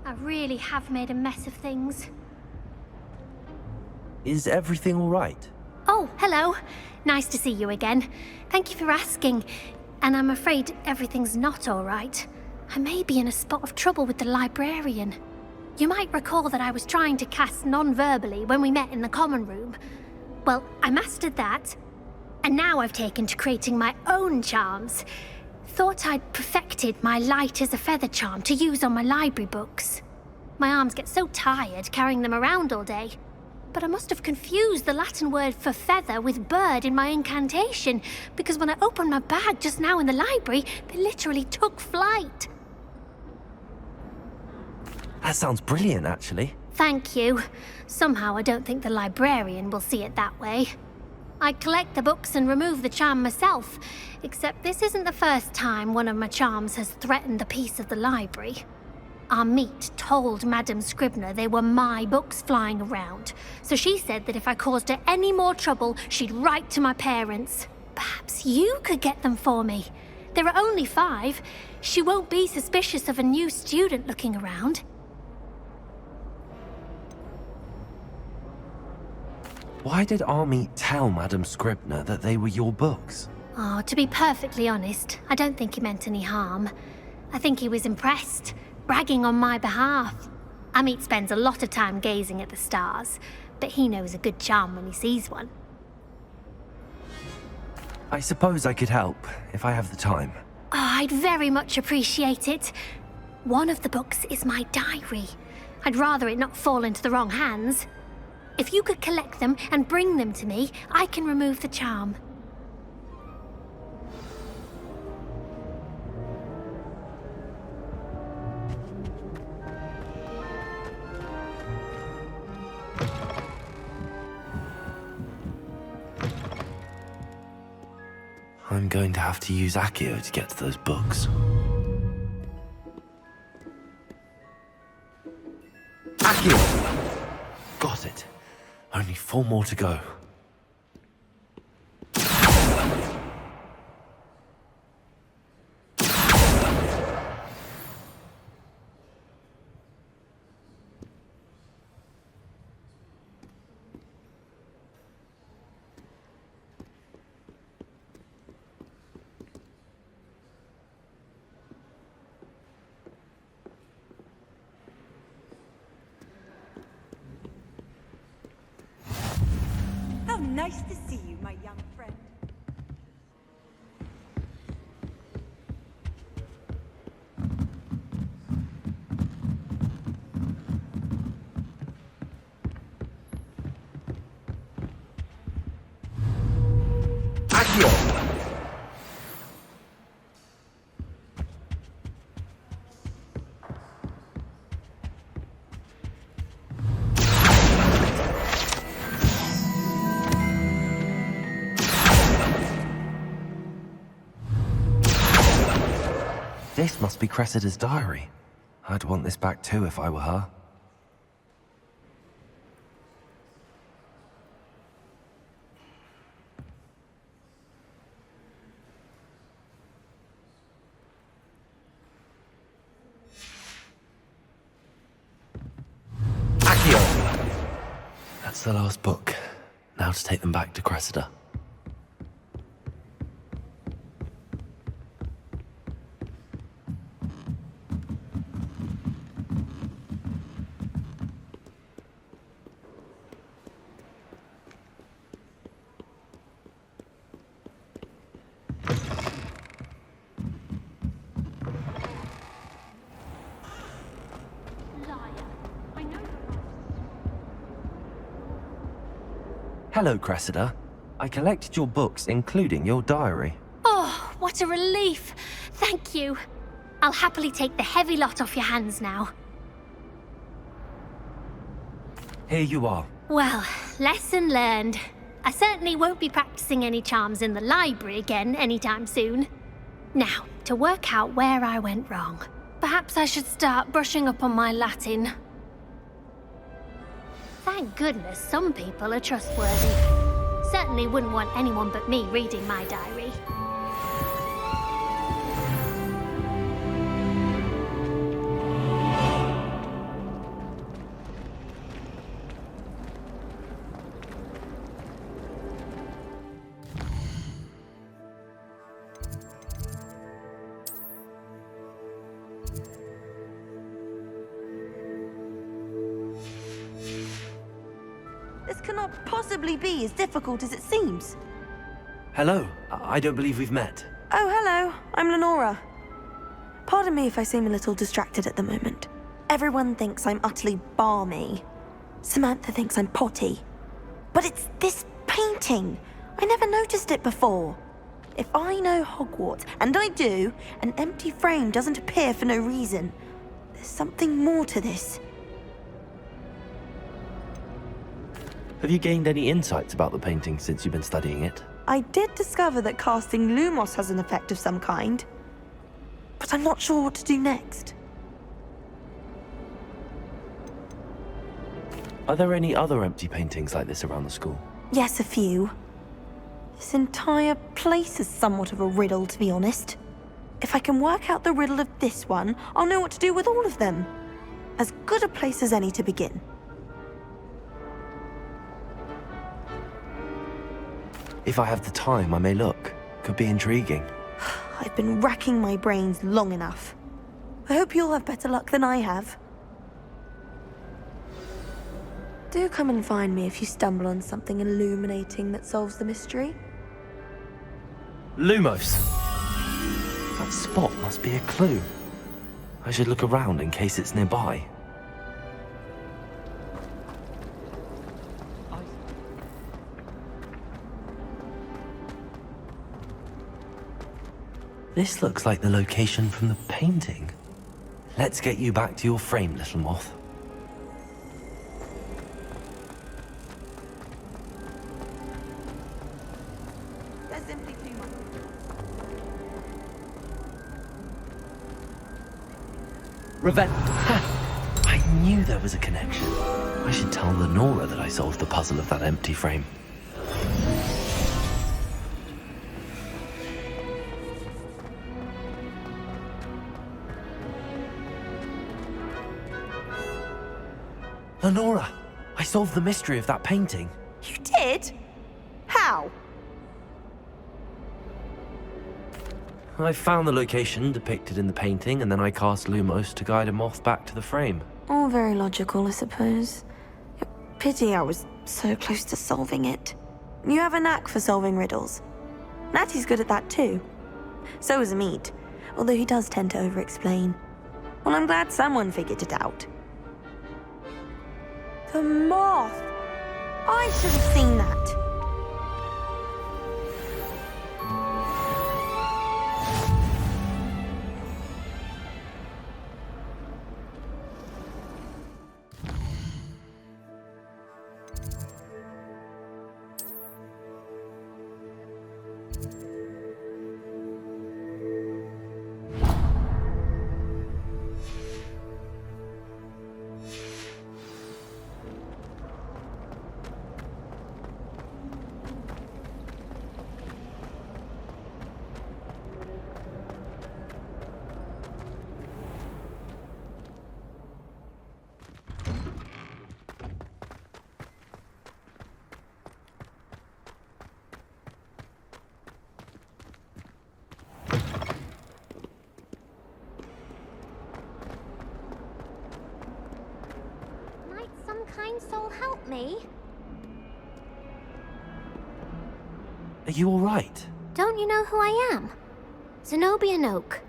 I really have made a mess of things. Is everything all right? Oh, hello. Nice to see you again. Thank you for asking. And I'm afraid everything's not all right. I may be in a spot of trouble with the librarian. You might recall that I was trying to cast non-verbally when we met in the common room. Well, I mastered that. And now I've taken to creating my own charms. Thought I'd perfected my light as a feather charm to use on my library books. My arms get so tired carrying them around all day. But I must have confused the Latin word for feather with bird in my incantation, because when I opened my bag just now in the library, they literally took flight. That sounds brilliant, actually. Thank you. Somehow I don't think the librarian will see it that way. I collect the books and remove the charm myself, except this isn't the first time one of my charms has threatened the peace of the library. Our meet told Madame Scribner they were my books flying around, so she said that if I caused her any more trouble, she'd write to my parents. Perhaps you could get them for me. There are only 5. She won't be suspicious of a new student looking around. Why did Army tell Madame Scribner that they were your books? Oh, to be perfectly honest, I don't think he meant any harm. I think he was impressed, bragging on my behalf. Amit spends a lot of time gazing at the stars, but he knows a good charm when he sees one. I suppose I could help, if I have the time. Oh, I'd very much appreciate it. One of the books is my diary. I'd rather it not fall into the wrong hands. If you could collect them and bring them to me, I can remove the charm. I'm going to have to use Accio to get to those books. Accio! Got it. Only 4 more to go. How nice to see you, my young friend. Accio! This must be Cressida's diary. I'd want this back too if I were her. Accio! That's the last book. Now to take them back to Cressida. Hello, Cressida. I collected your books, including your diary. Oh, what a relief. Thank you. I'll happily take the heavy lot off your hands now. Here you are. Well, lesson learned. I certainly won't be practicing any charms in the library again anytime soon. Now, to work out where I went wrong. Perhaps I should start brushing up on my Latin. Thank goodness some people are trustworthy. Certainly wouldn't want anyone but me reading my diary. possibly be as difficult as it seems. Hello. I don't believe we've met. Oh, hello. I'm Lenora. Pardon me if I seem a little distracted at the moment. Everyone thinks I'm utterly balmy. Samantha thinks I'm potty. But it's this painting. I never noticed it before. If I know Hogwarts, and I do, an empty frame doesn't appear for no reason. There's something more to this. Have you gained any insights about the painting since you've been studying it? I did discover that casting Lumos has an effect of some kind. But I'm not sure what to do next. Are there any other empty paintings like this around the school? Yes, a few. This entire place is somewhat of a riddle, to be honest. If I can work out the riddle of this one, I'll know what to do with all of them. As good a place as any to begin. If I have the time, I may look. Could be intriguing. I've been racking my brains long enough. I hope you'll have better luck than I have. Do come and find me if you stumble on something illuminating that solves the mystery. Lumos! That spot must be a clue. I should look around in case it's nearby. This looks like the location from the painting. Let's get you back to your frame, little moth. There's simply too much. Revenge. I knew there was a connection. I should tell Lenora that I solved the puzzle of that empty frame. Lenora, I solved the mystery of that painting. You did? How? I found the location depicted in the painting, and then I cast Lumos to guide a moth back to the frame. All very logical, I suppose. Pity I was so close to solving it. You have a knack for solving riddles. Natty's good at that too. So is Amit, although he does tend to over-explain. Well, I'm glad someone figured it out. The moth! I should have seen that. Might some kind soul help me? Are you all right? Don't you know who I am? Zenobia Noak,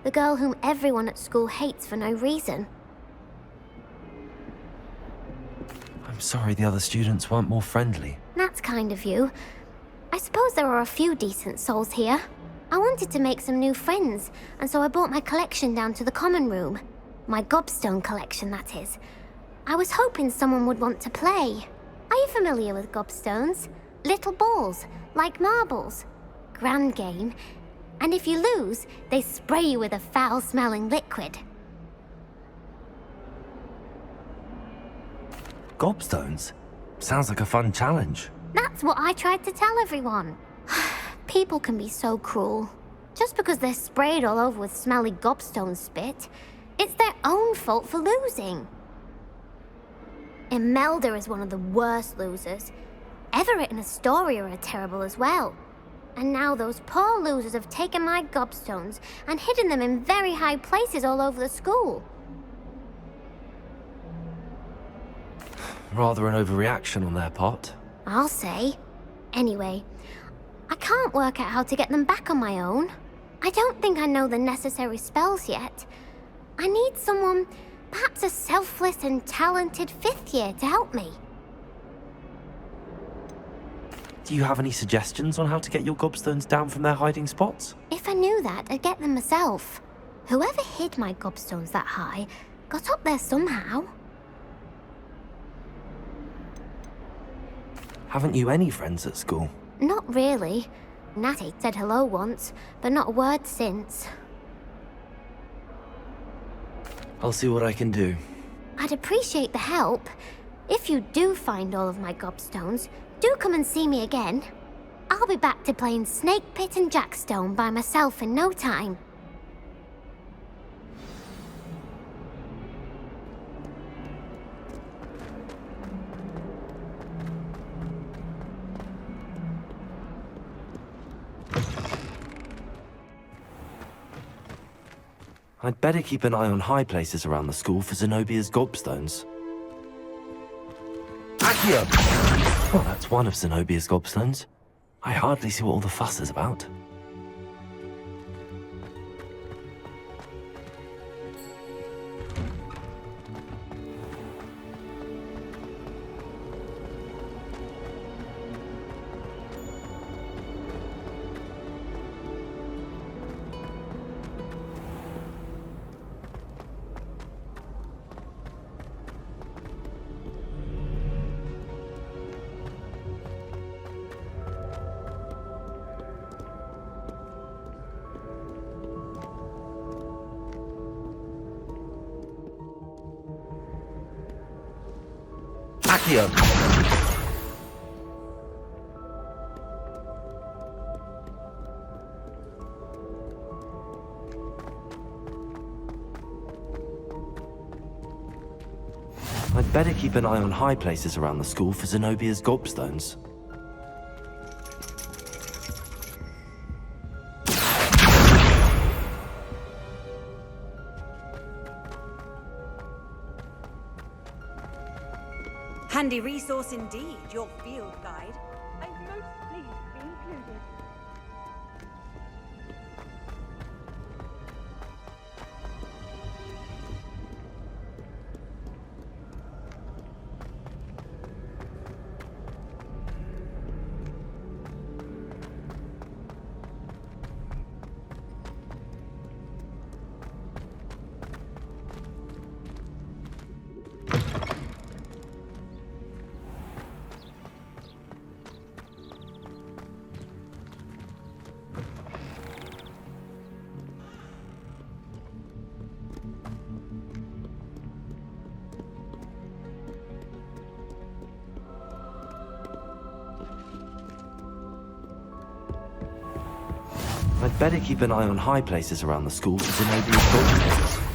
the girl whom everyone at school hates for no reason. I'm sorry the other students weren't more friendly. That's kind of you. I suppose there are a few decent souls here. I wanted to make some new friends, and so I brought my collection down to the common room. My gobstone collection, that is. I was hoping someone would want to play. Are you familiar with gobstones? Little balls, like marbles. Grand game. And if you lose, they spray you with a foul-smelling liquid. Gobstones? Sounds like a fun challenge. That's what I tried to tell everyone. People can be so cruel. Just because they're sprayed all over with smelly gobstone spit, it's their own fault for losing. Imelda is one of the worst losers. Everett and Astoria are terrible as well. And now those poor losers have taken my gobstones and hidden them in very high places all over the school. Rather an overreaction on their part. I'll say. Anyway, I can't work out how to get them back on my own. I don't think I know the necessary spells yet. I need someone, perhaps a selfless and talented 5th year to help me. Do you have any suggestions on how to get your gobstones down from their hiding spots? If I knew that, I'd get them myself. Whoever hid my gobstones that high got up there somehow. Haven't you any friends at school? Not really. Natty said hello once, but not a word since. I'll see what I can do. I'd appreciate the help. If you do find all of my gobstones, do come and see me again. I'll be back to playing Snake Pit and Jackstone by myself in no time. I'd better keep an eye on high places around the school for Zenobia's gobstones. Accio! Well, that's one of Zenobia's gobstones. I hardly see what all the fuss is about. Accio! I'd better keep an eye on high places around the school for Zenobia's gobstones. Handy resource indeed, your field guide. I'm most pleased to be included. I'd better keep an eye on high places around the school for Zenobia's gobstones.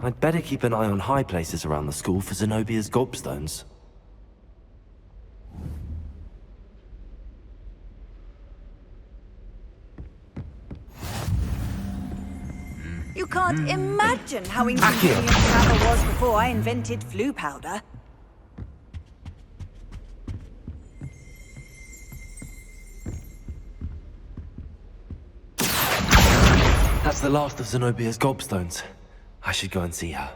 I'd better keep an eye on high places around the school for Zenobia's gobstones. You can't imagine how inconvenient travel was before I invented flu powder. That's the last of Zenobia's gobstones. I should go and see her.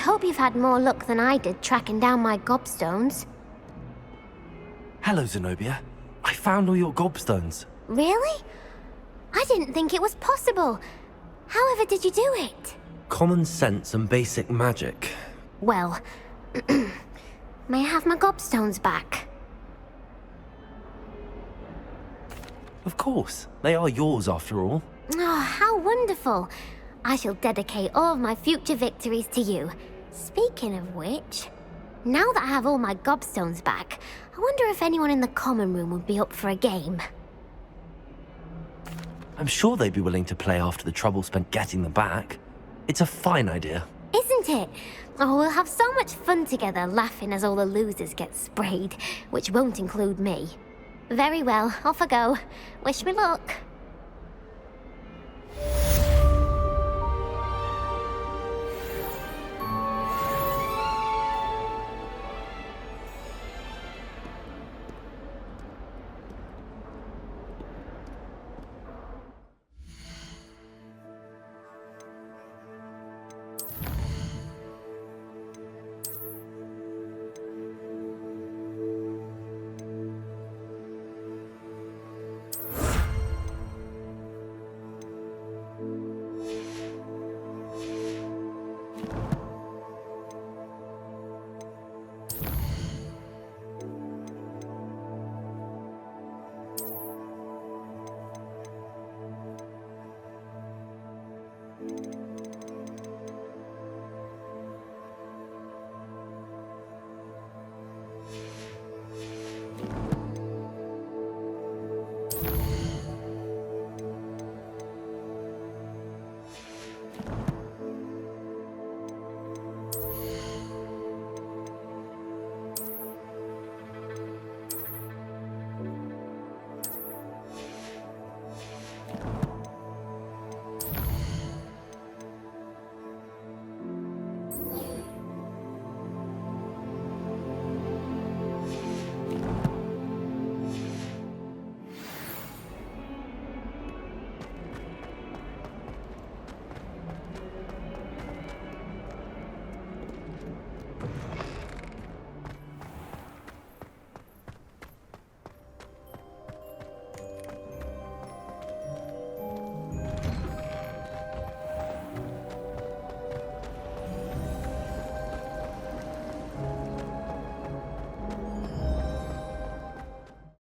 hope you've had more luck than I did tracking down my gobstones. Hello, Zenobia. I found all your gobstones. Really? I didn't think it was possible. However did you do it? Common sense and basic magic. Well, may I have my gobstones back? Of course. They are yours after all. Oh, how wonderful. I shall dedicate all of my future victories to you. Speaking of which, now that I have all my gobstones back, I wonder if anyone in the common room would be up for a game. I'm sure they'd be willing to play after the trouble spent getting them back. It's a fine idea. Isn't it? Oh, we'll have so much fun together, laughing as all the losers get sprayed, which won't include me. Very well, off I go. Wish me luck.